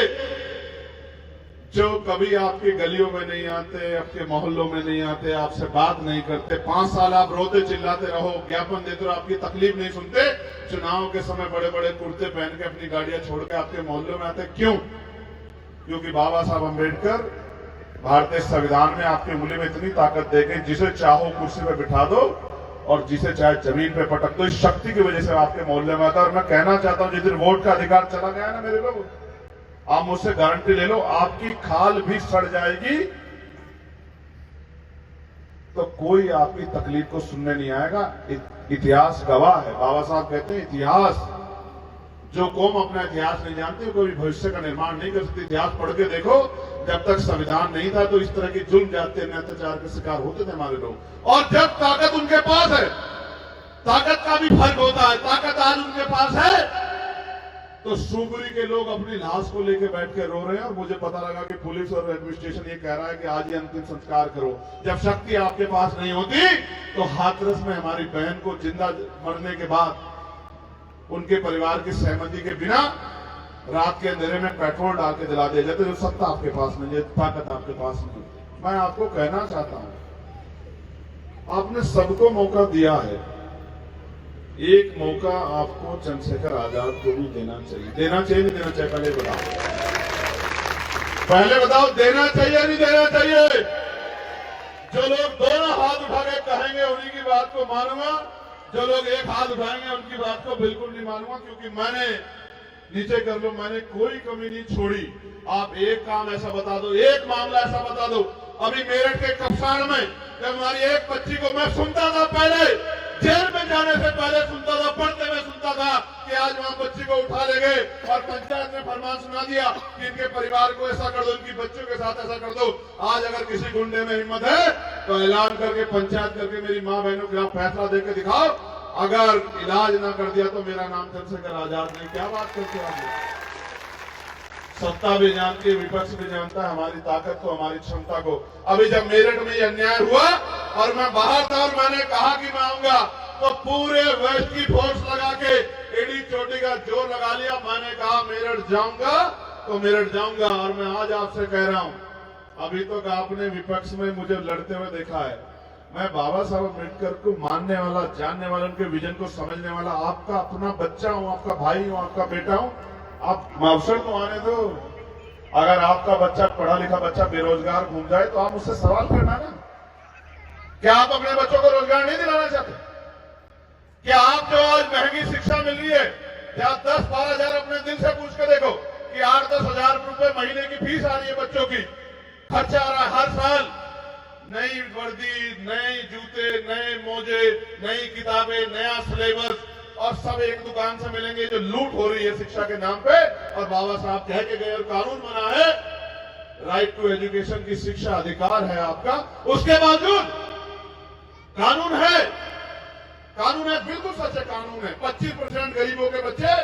जो कभी आपकी गलियों में नहीं आते, आपके मोहल्लों में नहीं आते, आपसे बात नहीं करते, 5 साल आप रोते चिल्लाते रहो, ज्ञापन देते रहो, आपकी तकलीफ नहीं सुनते, चुनाव के समय बड़े बड़े कुर्ते पहन के अपनी गाड़ियां छोड़ के आपके मोहल्लों में आते। क्यों? क्योंकि बाबा साहब अम्बेडकर भारतीय संविधान में आपकी उंगली में इतनी ताकत दे गई, जिसे चाहो कुर्सी पे बिठा दो और जिसे चाहे जमीन पे पटक दो। इस शक्ति की वजह से आपके मोहल्ले में आता है। और मैं कहना चाहता हूं, जिस दिन वोट का अधिकार चला गया है ना मेरे लोग, आप मुझसे गारंटी ले लो, आपकी खाल भी सड़ जाएगी तो कोई आपकी तकलीफ को सुनने नहीं आएगा। इतिहास गवाह है। बाबा साहब कहते हैं इतिहास, जो कौम अपना इतिहास नहीं जानती वो कभी भविष्य का निर्माण नहीं कर सकती। इतिहास पढ़ के देखो, जब तक संविधान नहीं था तो इस तरह की जुल्म जाते अत्याचार के शिकार होते थे हमारे लोग। और जब ताकत उनके पास है, ताकत का भी फर्क होता है, ताकत आज उनके पास है तो सुगरी के लोग अपनी लाश को लेकर बैठ के रो रहे हैं। और मुझे पता लगा कि पुलिस और एडमिनिस्ट्रेशन ये कह रहा है कि आज ही अंतिम संस्कार करो। जब शक्ति आपके पास नहीं होती तो हाथरस में हमारी बहन को जिंदा मरने के बाद उनके परिवार की सहमति के बिना रात के अंधेरे में पेट्रोल डाल के जला दिया जाता है। जो सत्ता आपके पास नहीं है, ताकत आपके पास नहीं है। मैं आपको कहना चाहता हूं, आपने सबको मौका दिया है, एक मौका आपको चंद्रशेखर आजाद को भी देना चाहिए। देना चाहिए नहीं देना चाहिए? पहले बताओ, पहले बताओ, देना चाहिए नहीं देना चाहिए? जो लोग दोनों हाथ उठा के कहेंगे उन्हीं की बात को मानूंगा, जो लोग एक हाथ उठाएंगे उनकी बात को बिल्कुल नहीं मानूंगा। क्योंकि मैंने, नीचे कर लो, मैंने कोई कमी नहीं छोड़ी। आप एक काम ऐसा बता दो, एक मामला ऐसा बता दो। अभी मेरठ के कपसाण में जब हमारी एक बच्ची को मैं सुनता था, पहले जेल में जाने से पहले सुनता था, पढ़ते हुए सुनता था कि आज वहां बच्ची को उठा ले गए और पंचायत ने फरमान सुना दिया कि इनके परिवार को ऐसा कर दो, इनकी बच्चों के साथ ऐसा कर दो। आज अगर किसी गुंडे में हिम्मत है तो ऐलान करके, पंचायत करके मेरी मां बहनों के खिलाफ फैसला देकर दिखाओ। अगर इलाज ना कर दिया तो मेरा नाम चंद्रशेखर आजाद नहीं। क्या बात करते हैं आप? सत्ता भी जानती है, विपक्ष भी जानता है हमारी ताकत को, हमारी क्षमता को। अभी जब मेरठ में ये अन्याय हुआ और मैं बाहर था और मैंने कहा कि मैं आऊंगा, तो पूरे वेस्ट की फोर्स लगा के एडी चोटी का जोर लगा लिया। मैंने कहा मेरठ जाऊंगा तो मेरठ जाऊंगा। और मैं आज आपसे कह रहा हूं, अभी तक आपने विपक्ष में मुझे लड़ते हुए देखा है। मैं बाबा साहब अम्बेडकर को मानने वाला, जानने वाला, उनके विजन को समझने वाला आपका अपना बच्चा हूं, आपका भाई हूं, आपका बेटा हूं। आप अवसर तो आने दो। अगर आपका बच्चा, पढ़ा लिखा बच्चा बेरोजगार घूम जाए तो आप मुझसे सवाल करना ना। क्या आप अपने बच्चों को रोजगार नहीं दिलाना चाहते? क्या आप जो आज महंगी शिक्षा मिल रही है, क्या 10-12 हजार अपने दिल से पूछ के देखो कि 8-10 हजार रुपए महीने की फीस आ रही है, बच्चों की खर्चा आ रहा है हर साल। नई वर्दी, नए जूते, नए मोजे, नई किताबें, नया सिलेबस, और सब एक दुकान से मिलेंगे। जो लूट हो रही है शिक्षा के नाम पे, और बाबा साहब कह के गए और कानून बना है, राइट टू एजुकेशन की शिक्षा अधिकार है आपका। उसके बावजूद कानून है, बिल्कुल सच है, कानून है। 25% गरीबों के बच्चे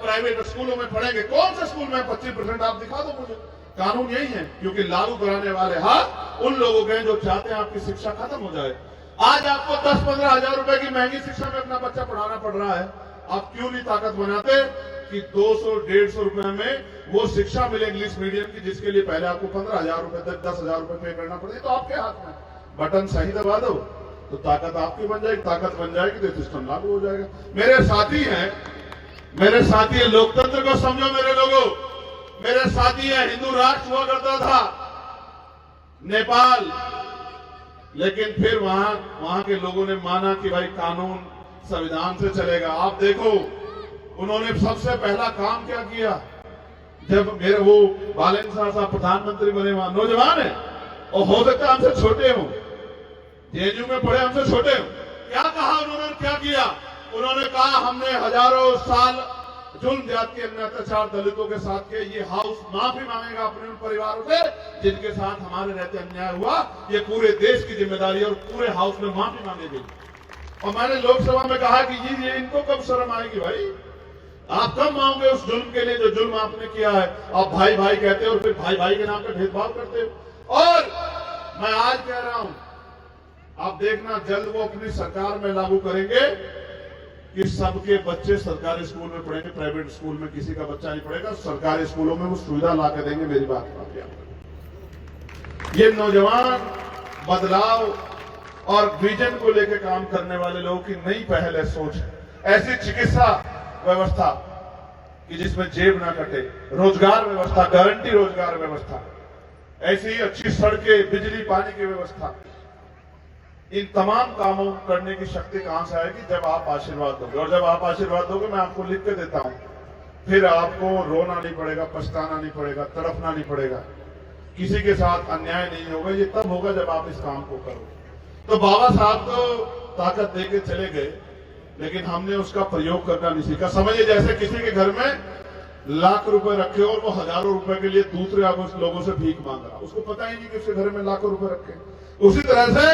प्राइवेट स्कूलों में पढ़ेंगे। कौन से स्कूल में 25%? आप दिखा दो मुझे। कानून यही है, क्योंकि लागू कराने वाले हाथ उन लोगों के जो चाहते हैं आपकी शिक्षा खत्म हो जाए। आज आपको 10-15 हजार रुपए की महंगी शिक्षा में अपना बच्चा पढ़ाना पड़ रहा है। आप क्यों नहीं ताकत बनाते कि 200-150 रुपए में वो शिक्षा मिले इंग्लिश मीडियम की, जिसके लिए पहले आपको 15 हजार रुपए, 10 हजार रुपए पे करना पड़े। तो आपके हाथ में बटन सही दबा दो तो ताकत आपकी बन जाएगी। ताकत बन जाएगी तो सिस्टम लागू हो जाएगा। मेरे साथी हैं, लोकतंत्र को समझो मेरे लोगों। मेरे साथी है, हिंदू राष्ट्र हुआ करता था नेपाल, लेकिन फिर वहां के लोगों ने माना कि भाई कानून संविधान से चलेगा। आप देखो उन्होंने सबसे पहला काम क्या किया, जब मेरे वो बालेंद्र साहब प्रधानमंत्री बने, वहां नौजवान है, और हो सकता है हमसे छोटे हों, जेएनयू में पढ़े हमसे छोटे हों। क्या कहा उन्होंने, क्या किया? उन्होंने कहा हमने हजारों साल जुल्म जात के अत्याचार दलितों के साथ के, ये हाउस माफी मांगेगा अपने उन परिवारों से जिनके साथ हमारे रहते अन्याय हुआ। ये पूरे देश की जिम्मेदारी है और पूरे हाउस में माफी मांगेगी। और मैंने लोकसभा में कहा कि ये इनको कब शर्म आएगी भाई? आप कब मांगोगे उस जुल्म के लिए जो जुल्म आपने किया है? आप भाई भाई कहते हो और फिर भाई भाई के नाम पे भेदभाव करते हो। और मैं आज कह रहा हूं, आप देखना जल्द वो अपनी सरकार में लागू करेंगे कि सबके बच्चे सरकारी स्कूल में पढ़ेंगे, प्राइवेट स्कूल में किसी का बच्चा नहीं पढ़ेगा। सरकारी स्कूलों में वो सुविधा ला के देंगे। मेरी बात काफी आप, ये नौजवान बदलाव और विजन को लेकर काम करने वाले लोगों की नई पहल है, सोच है। ऐसी चिकित्सा व्यवस्था कि जिसमें जेब ना कटे, रोजगार व्यवस्था, गारंटी रोजगार व्यवस्था, ऐसी ही अच्छी सड़कें, बिजली पानी की व्यवस्था, इन तमाम कामों करने की शक्ति कहां से आएगी? जब आप आशीर्वाद दोगे। और जब आप आशीर्वाद दोगे, मैं आपको लिख के देता हूं, फिर आपको रोना नहीं पड़ेगा, पछताना नहीं पड़ेगा, तड़पना नहीं पड़ेगा, किसी के साथ अन्याय नहीं होगा। ये तब होगा जब आप इस काम को करोगे। तो बाबा साहब तो ताकत देके चले गए, लेकिन हमने उसका प्रयोग करना नहीं सीखा। समझिए जैसे किसी के घर में लाख रुपए रखे और वो हजारों रुपए के लिए दूसरे लोगों से भीख मांग रहा, उसको पता ही नहीं कि उसके घर में लाखों रुपए रखे। उसी तरह से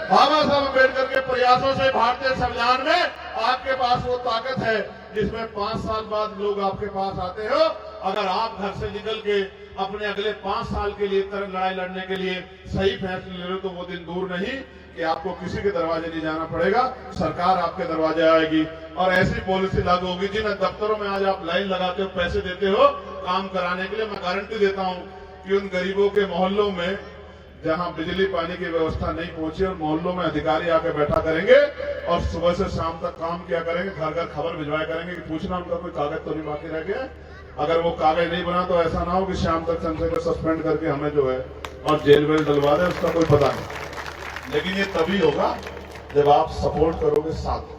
बाबा साहब अम्बेडकर के प्रयासों से भारतीय संविधान में आपके पास वो ताकत है जिसमें 5 साल बाद लोग आपके पास आते हो। अगर आप घर से निकल के अपने अगले 5 साल के लिए लड़ाई लड़ने के लिए सही फैसले ले लो, तो वो दिन दूर नहीं कि आपको किसी के दरवाजे नहीं जाना पड़ेगा, सरकार आपके दरवाजे आएगी और ऐसी पॉलिसी लागू होगी। जिन दफ्तरों में आज आप लाइन लगाते हो, पैसे देते हो काम कराने के लिए, मैं गारंटी देता हूं कि उन गरीबों के मोहल्लों में जहां बिजली पानी की व्यवस्था नहीं पहुंची, और मोहल्लों में अधिकारी आके बैठा करेंगे और सुबह से शाम तक काम किया करेंगे, घर घर खबर भिजवाया करेंगे कि पूछना उनका कोई कागज तो नहीं बाकी रह गया। अगर वो कागज नहीं बना तो ऐसा ना हो कि शाम तक चंद्रशेखर सस्पेंड करके हमें जो है और जेल वेल डलवा दे, उसका कोई पता नहीं। लेकिन ये तभी होगा जब आप सपोर्ट करोगे साथ।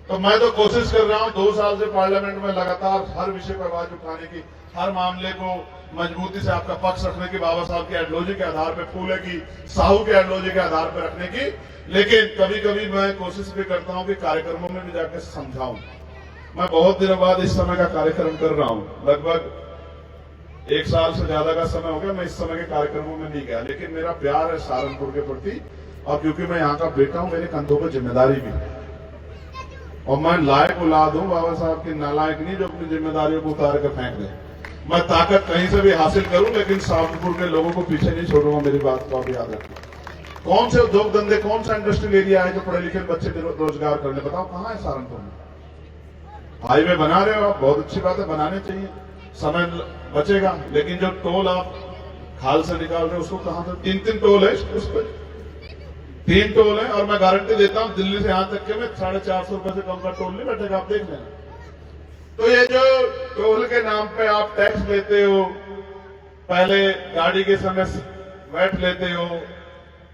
तो मैं तो कोशिश कर रहा हूं 2 साल से पार्लियामेंट में लगातार हर विषय पर आवाज उठाने की, हर मामले को मजबूती से आपका पक्ष रखने की, बाबा साहब की आइडियोलॉजी के आधार पर, फूले की साहू के आइडियोलॉजी के आधार पर रखने की। लेकिन कभी कभी मैं कोशिश भी करता हूं कि कार्यक्रमों में भी जाकर समझाऊं। मैं बहुत दिनों बाद इस समय का कार्यक्रम कर रहा हूं, लगभग 1 साल से ज्यादा का समय हो गया मैं इस समय के कार्यक्रमों में नहीं गया। लेकिन मेरा प्यार है सहारनपुर के प्रति, और क्योंकि मैं यहाँ का बेटा हूं, मेरे कंधों पर जिम्मेदारी भी है। और मैं लायक औलाद हूं बाबा साहब की, नालायक नहीं जो अपनी जिम्मेदारियों को उतार कर फेंक दे। मैं ताकत कहीं से भी हासिल करूं, लेकिन सहारनपुर के लोगों को पीछे नहीं छोड़ूंगा। मेरी बात को आप याद रखें। कौन से उद्योग धंधे, कौन सा इंडस्ट्रियल एरिया है जो पढ़े लिखे बच्चे रोजगार कर ले? बताओ कहां है सहारनपुर में? हाईवे बना रहे हो आप, बहुत अच्छी बात है, बनाने चाहिए, समय बचेगा। लेकिन जो टोल आप खाल से निकाल रहे हो उसको कहां से? 3 टोल है उस पर, 3 टोल है। और मैं गारंटी देता हूं दिल्ली से यहां तक के में 450 रुपए से कम का टोल नहीं बैठेगा, आप देख लेना। तो ये जो टोल के नाम पे आप टैक्स लेते हो, पहले गाड़ी के समय वैट लेते हो,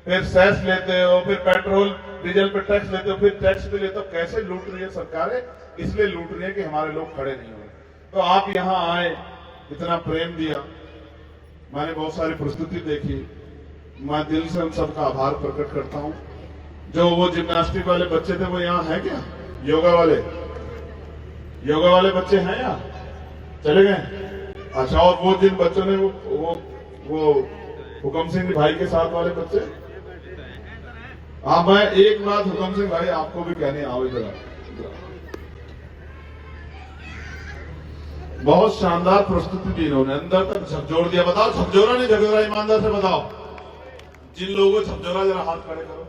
फिर सेस लेते हो, फिर पेट्रोल डीजल पे टैक्स लेते हो, फिर टैक्स भी लेते हो। कैसे लूट रही है सरकारें? इसलिए लूट रही है कि हमारे लोग खड़े नहीं हुए। तो आप यहां आए, इतना प्रेम दिया, मैंने बहुत सारी प्रस्तुति देखी, मैं दिल से उन सबका आभार प्रकट करता हूं। जो वो जिम्नास्टिक वाले बच्चे थे वो यहाँ है क्या? योगा वाले बच्चे हैं या चले गए? अच्छा, और वो जिन बच्चों ने वो हुकम सिंह भाई के साथ वाले बच्चे, हाँ, मैं एक बात हुकम सिंह भाई आपको भी कहने आओ इधर। बहुत शानदार प्रस्तुति दी इन्होंने, अंदर तक झकझोर दिया। बताओ झकझोरा नहीं झकझोरा? ईमानदार से बताओ, जिन लोगों को झकझोरा जरा हाथ खड़े करो।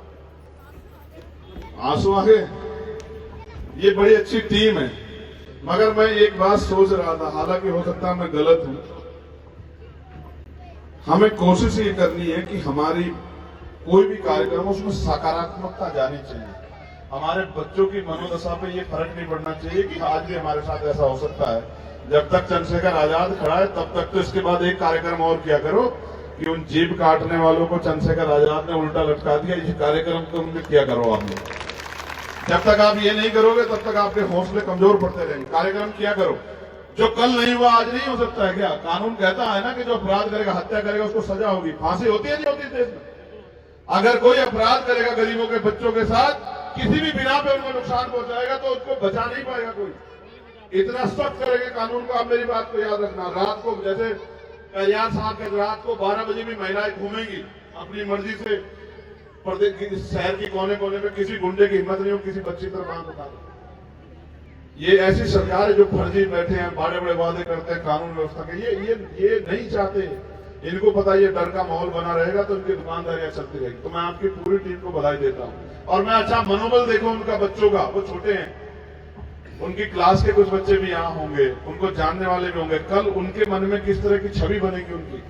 आंसू आ गए? ये बड़ी अच्छी टीम है। मगर मैं एक बात सोच रहा था, हालांकि हो सकता है मैं गलत हूं, हमें कोशिश ये करनी है कि हमारी कोई भी कार्यक्रम उसमें सकारात्मकता जानी चाहिए। हमारे बच्चों की मनोदशा पे ये फर्क नहीं पड़ना चाहिए कि आज भी हमारे साथ ऐसा हो सकता है। जब तक चंद्रशेखर आजाद खड़ा है तब तक तो इसके बाद एक कार्यक्रम और किया करो कि उन जीभ काटने वालों को चंद्रशेखर आजाद ने उल्टा लटका दिया। इस कार्यक्रम को किया करो आप लोग। जब तक आप ये नहीं करोगे तब तक आपके हौसले कमजोर पड़ते रहेंगे। कार्यक्रम किया करो। जो कल नहीं हुआ आज नहीं हो सकता है क्या? कानून कहता है ना कि जो अपराध करेगा, हत्या करेगा, उसको सजा होगी। फांसी होती है नहीं होती देश में? अगर कोई अपराध करेगा गरीबों के बच्चों के साथ, किसी भी बिना पे उनको नुकसान पहुंचाएगा तो उसको बचा नहीं पाएगा कोई। इतना सख्त करेंगे कानून को। आप मेरी बात को याद रखना, रात को जैसे कल्याण साहब के रात को 12 बजे भी महिलाएं घूमेंगी अपनी मर्जी से प्रदेश की शहर की कोने कोने में, किसी गुंडे की हिम्मत नहीं हो किसी बच्ची पर बांध उठा दे। ये ऐसी सरकार है जो फर्जी बैठे हैं, बड़े बड़े वादे करते हैं कानून व्यवस्था के। ये नहीं चाहते, इनको पता ये डर का माहौल बना रहेगा तो इनकी दुकानदारियां चलती रहेगी। तो मैं आपकी पूरी टीम को बधाई देता हूं। और मैं अच्छा मनोबल देखो उनका बच्चों का, वो छोटे हैं, उनकी क्लास के कुछ बच्चे भी यहाँ होंगे, उनको जानने वाले भी होंगे। कल उनके मन में किस तरह की छवि बनेगी उनकी।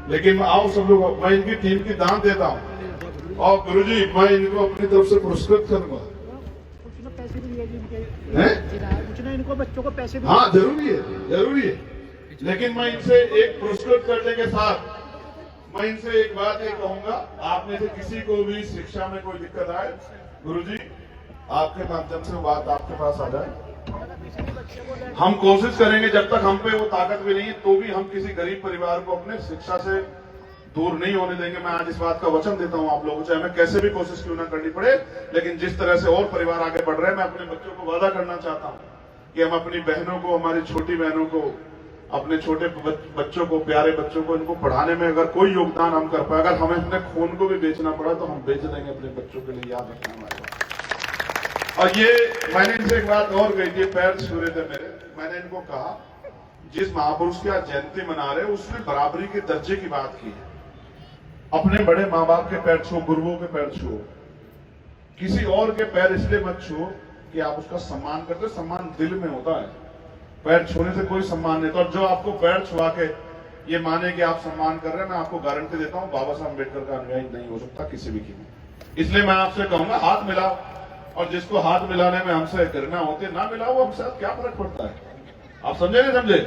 लेकिन आओ सब लोग, मैं इनकी टीम की दान देता हूँ और गुरुजी मैं इनको अपनी तरफ से पुरस्कृत करूंगा। पैसे भी कुछ ना, इनको बच्चों को पैसे भी। हाँ जरूरी है। लेकिन मैं इनसे एक पुरस्कृत करने के साथ मैं इनसे एक बात ये कहूंगा, आप में से किसी को भी शिक्षा में कोई दिक्कत आए, गुरुजी आपके माध्यम से वो बात आपके पास आ जाए। हम कोशिश करेंगे, जब तक हम पे वो ताकत भी नहीं है तो भी हम किसी गरीब परिवार को अपने शिक्षा से दूर नहीं होने देंगे। मैं आज इस बात का वचन देता हूं आप लोगों, चाहे हमें कैसे भी कोशिश क्यों ना करनी पड़े। लेकिन जिस तरह से और परिवार आगे बढ़ रहे हैं, मैं अपने बच्चों को वादा करना चाहता हूं कि हम अपनी बहनों को, हमारी छोटी बहनों को, अपने छोटे बच्चों को, प्यारे बच्चों को, इनको पढ़ाने में अगर कोई योगदान हम कर पाए, अगर हमें अपने खून को भी बेचना पड़ा तो हम बेच देंगे अपने बच्चों के लिए। याद रखना हमारे। और ये मैंने इनसे एक बात और कही थी, पैर छू रहे थे मेरे, मैंने इनको कहा जिस महापुरुष की आज जयंती मना रहे उसने बराबरी के दर्जे की बात की है। अपने बड़े माँ बाप के पैर छुओ, गुरुओं के पैर छुओ, किसी और के पैर इसलिए मत छुओ कि आप उसका सम्मान करते हो। सम्मान दिल में होता है, पैर छूने से कोई सम्मान नहीं। तो जो आपको पैर छुआ के ये माने कि आप सम्मान कर रहे हैं, मैं आपको गारंटी देता हूं बाबा साहब अम्बेडकर का अनुयायी नहीं हो सकता किसी भी कीमत। इसलिए मैं आपसे कहूंगा हाथ मिलाओ, और जिसको हाथ मिलाने में हमसे घृणा होती है ना मिलाओ, हमसे क्या फर्क पड़ता है। आप समझे नहीं समझे?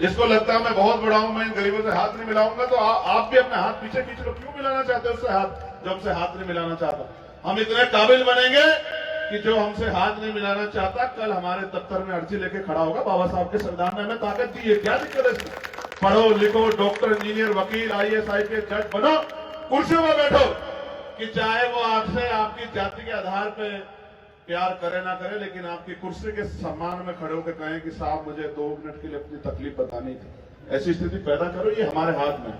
जिसको लगता है मैं बहुत बड़ा हूं, मैं इन गरीबों से हाथ नहीं मिलाऊंगा, तो आप भी अपने हाथ पीछे खींच लो। क्यों मिलाना चाहते हो उससे हाथ, जब से हाथ नहीं मिलाना चाहता। हम इतने काबिल बनेंगे कि जो हमसे हाथ नहीं मिलाना चाहता कल हमारे दफ्तर में अर्जी लेके खड़ा होगा। बाबा साहब के संविधान में हमें ताकत दी है, क्या दिक्कत है इसमें? पढ़ो लिखो, डॉक्टर, इंजीनियर, वकील, IAS, IPS, जज बनो, कुर्सियों में बैठो, कि चाहे वो आपसे आपकी जाति के आधार पर प्यार करे ना करे, लेकिन आपकी कुर्सी के सम्मान में खड़े होकर कहें कि साहब मुझे 2 मिनट के लिए अपनी तकलीफ बतानी थी। ऐसी स्थिति पैदा करो, ये हमारे हाथ में।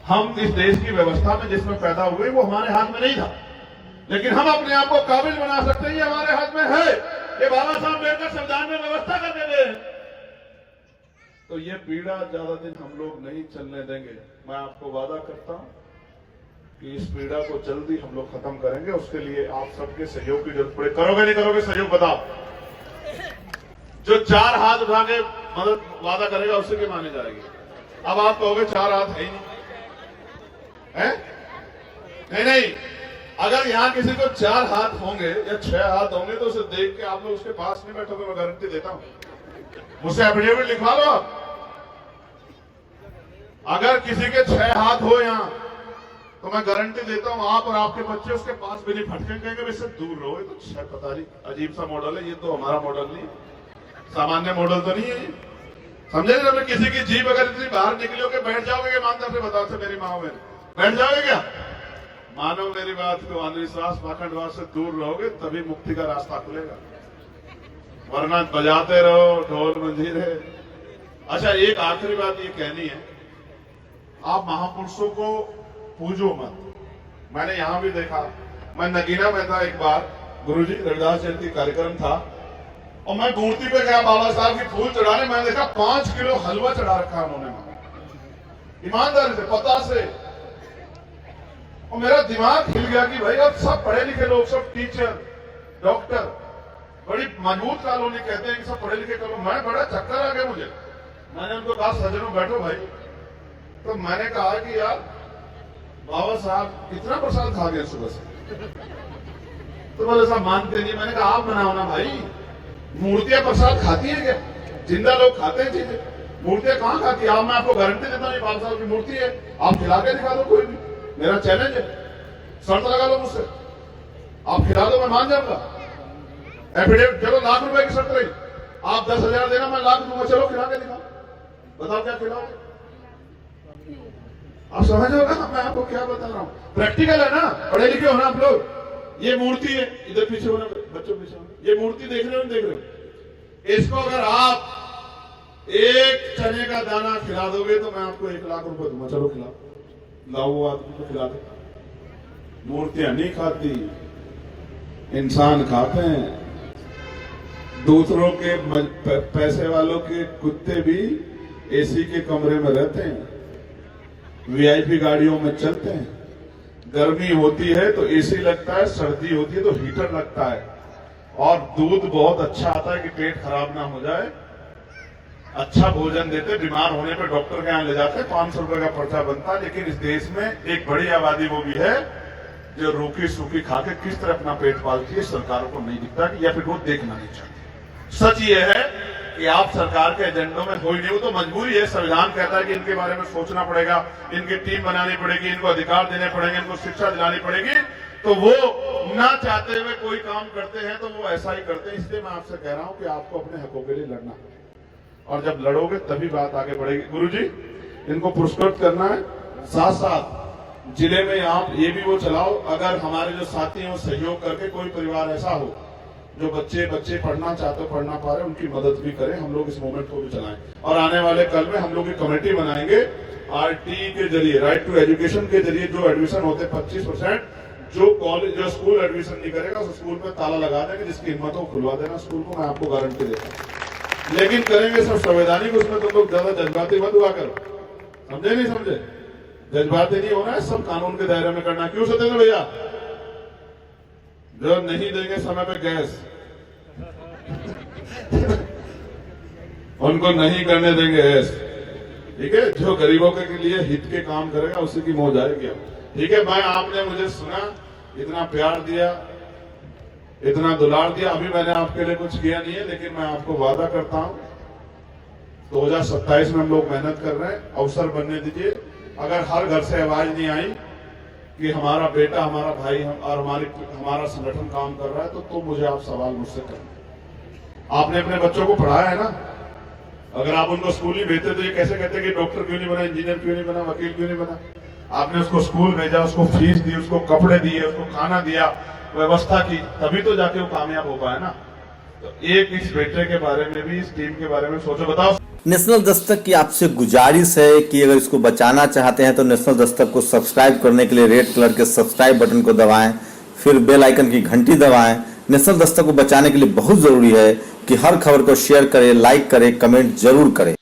हम इस देश की व्यवस्था में जिसमें पैदा हुए वो हमारे हाथ में नहीं था, लेकिन हम अपने आप को काबिल बना सकते हैं, ये हमारे हाथ में है। ये बाबा साहब अम्बेडकर संविधान में व्यवस्था करके गए। तो ये पीड़ा ज्यादा दिन हम लोग नहीं चलने देंगे। मैं आपको वादा करता हूं कि इस पीड़ा को जल्दी हम लोग खत्म करेंगे। उसके लिए आप सबके सहयोग की जरूरत पड़े। करोगे नहीं करोगे सहयोग बताओ? जो 4 हाथ उठा के मदद वादा करेगा उससे की मानी जाएगी। अब आप कहोगे 4 हाथ है ही नहीं, है नहीं। अगर यहां किसी को 4 हाथ होंगे या 6 हाथ होंगे तो उसे देख के आप लोग उसके पास नहीं बैठोगे, मैं गारंटी देता हूं। मुझसे एफिडेविट लिखवा लो आप। अगर किसी के 6 हाथ हो यहां तो मैं गारंटी देता हूं आप और आपके बच्चे उसके पास भी नहीं फटके, कहेंगे इससे दूर रहो, ये तो शायद पता नहीं अजीब सा मॉडल है, ये तो हमारा मॉडल नहीं, सामान्य मॉडल तो नहीं है ये। समझे ना? किसी की जीभ अगर इतनी बाहर निकली हो के बैठ जाओगे कि ईमानदार से बताओ से मेरी माँ में बैठ जाओगे क्या? मानो मेरी बात को, अंधविश्वास पाखंडवाद से दूर रहोगे तभी मुक्ति का रास्ता खुलेगा, वरना बजाते रहो ढोल मंजीरे। अच्छा, एक आखिरी बात ये कहनी है, आप महापुरुषों को पूजो मत। मैंने यहां भी देखा, मैं नगीना में था एक बार, गुरुजी रविदास जयंती कार्यक्रम था और मैं मूर्ति पे गया बाबा साहब की फूल चढ़ाने, मैंने देखा 5 किलो हलवा चढ़ा रखा उन्होंने, ईमानदारी से, पता से। और मेरा दिमाग हिल गया कि भाई अब सब पढ़े लिखे लोग, सब टीचर, डॉक्टर, बड़ी मजबूत कॉलोनी कहते हैं कि सब पढ़े लिखे करो। मैं बड़ा चक्कर आ गया मुझे। मैंने उनको कहा सज्जनों बैठो भाई। तो मैंने कहा कि यार बाबा साहब कितना प्रसाद खा गए सुबह से? तो बोले साहब मानते नहीं। मैंने कहा आप बनाओ ना भाई, मूर्तियां प्रसाद खाती है क्या? जिंदा लोग खाते हैं चीजें, मूर्तियां कहां खाती है? आप, मैं आपको गारंटी देता हूँ बाबा साहब की मूर्ति है, आप खिला के दिखा दो, कोई भी, मेरा चैलेंज है, शर्त लगा लो मुझसे, आप खिला दो मैं मान जाऊंगा। एफिडेविट, चलो लाख रुपए की शर्त रही, आप 10,000 देना, मैं लाख दूंगा, चलो खिला के दिखाओ, बताओ क्या खिलाओगे? आप समझ रहे हो ना मैं आपको क्या बता रहा हूं? प्रैक्टिकल है ना, पढ़े लिखे हो ना आप लोग। ये मूर्ति है, इधर पीछे होना बच्चों पीछे होना, ये मूर्ति देख रहे हो देख रहे हो? इसको अगर आप एक चने का दाना खिला दोगे तो मैं आपको 1 लाख रुपए दूंगा। चलो खिलाओ, लाओ वो आदमी को खिला दे। मूर्तियां नहीं खाती, इंसान खाते हैं। दूसरों के पैसे वालों के कुत्ते भी एसी के कमरे में रहते हैं, वीआईपी गाड़ियों में चलते हैं। गर्मी होती है तो एसी लगता है, सर्दी होती है तो हीटर लगता है। और दूध बहुत अच्छा आता है कि पेट खराब ना हो जाए। अच्छा भोजन देते, बीमार होने पर डॉक्टर के यहां ले जाते, 500 रुपए का पर्चा बनता है। लेकिन इस देश में एक बड़ी आबादी वो भी है जो रूखी सूखी खा के किस तरह अपना पेट पालती है, सरकारों को नहीं दिखता कि या फिर वो देखना नहीं चाहती। सच ये है कि आप सरकार के एजेंडों में हो ही नहीं, वो तो मजबूरी है। संविधान कहता है कि इनके बारे में सोचना पड़ेगा, इनकी टीम बनानी पड़ेगी, इनको अधिकार देने पड़ेंगे, इनको शिक्षा दिलानी पड़ेगी। तो वो ना चाहते हुए कोई काम करते हैं तो वो ऐसा ही करते हैं। इसलिए मैं आपसे कह रहा हूं कि आपको अपने हकों के लिए लड़ना है, और जब लड़ोगे तभी बात आगे बढ़ेगी। गुरुजी, इनको पुरस्कृत करना है। साथ साथ जिले में आप ये भी वो चलाओ, अगर हमारे जो साथी हैं वो सहयोग करके कोई परिवार ऐसा हो जो बच्चे पढ़ना चाहते हो, पढ़ना पा रहे, उनकी मदद भी करें। हम लोग इस मूवमेंट को भी चलाएं, और आने वाले कल में हम लोग एक कमेटी बनाएंगे आरटी के जरिए, राइट टू एजुकेशन के जरिए। जो एडमिशन होते 25%, जो कॉलेज जो स्कूल एडमिशन नहीं करेगा उस स्कूल में ताला लगा देंगे। जिसकी हिम्मत हो खुलवा देना स्कूल को, मैं आपको गारंटी देता हूं। लेकिन करेंगे सब संवैधानिक, उसमें तुम लोग ज्यादा जज्बाती मत हुआ करो। समझे नहीं समझे? जज्बाती नहीं होना है, सब कानून के दायरे में करना। क्यों सत्येंद्र भैया? जो नहीं देंगे समय पे गैस उनको नहीं करने देंगे ऐसे, ठीक है? जो गरीबों के लिए हित के काम करेगा उसी की मौज आएगी। ठीक है भाई, आपने मुझे सुना, इतना प्यार दिया, इतना दुलार दिया। अभी मैंने आपके लिए कुछ किया नहीं है, लेकिन मैं आपको वादा करता हूं 2027 में हम लोग मेहनत कर रहे हैं। अवसर बनने दीजिए। अगर हर घर से आवाज नहीं आई कि हमारा बेटा, हमारा भाई और हमारा संगठन काम कर रहा है, तो मुझे आप सवाल मुझसे करना। आपने अपने बच्चों को पढ़ाया है ना? अगर आप उनको स्कूल ही भेजते तो ये कैसे कहते कि डॉक्टर क्यों नहीं बना, इंजीनियर क्यों नहीं बना, वकील क्यों नहीं बना? आपने उसको स्कूल भेजा, उसको फीस दी, उसको कपड़े दिए, उसको खाना दिया, व्यवस्था की, तभी तो जाके वो कामयाब हो पाया ना। तो एक इस बेटे के बारे में भी, इस टीम के बारे में सोचो। बताओ, नेशनल दस्तक की आपसे गुजारिश है कि अगर इसको बचाना चाहते हैं तो नेशनल दस्तक को सब्सक्राइब करने के लिए रेड कलर के सब्सक्राइब बटन को दबाएं, फिर बेल आइकन की घंटी दबाएं। नेशनल दस्तक को बचाने के लिए बहुत जरूरी है कि हर खबर को शेयर करें, लाइक करें, कमेंट जरूर करें।